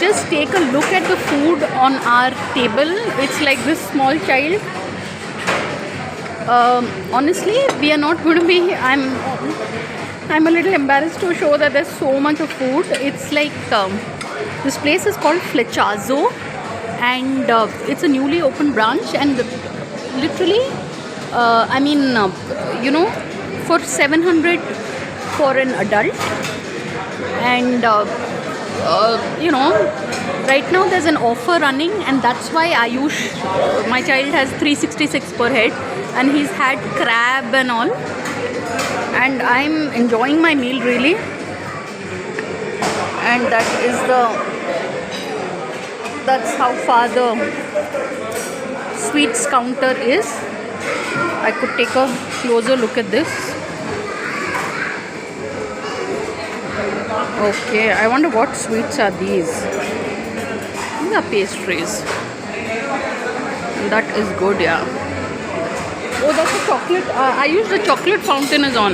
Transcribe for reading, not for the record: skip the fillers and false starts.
just take a look at the food on our table. It's like this small child. Honestly, we are not going to be. I'm a little embarrassed to show that there's so much of food. It's like this place is called Flechazo, and it's a newly opened branch. And literally, for 700 for an adult, and right now there's an offer running, and that's why Ayush, my child, has 366 per head, and he's had crab and all, and I'm enjoying my meal really. And that's how far the sweets counter is. I could take a closer look at this. Okay, I wonder what sweets are these. These are pastries. That is good, yeah. Oh, that's a chocolate. I use the chocolate fountain is on.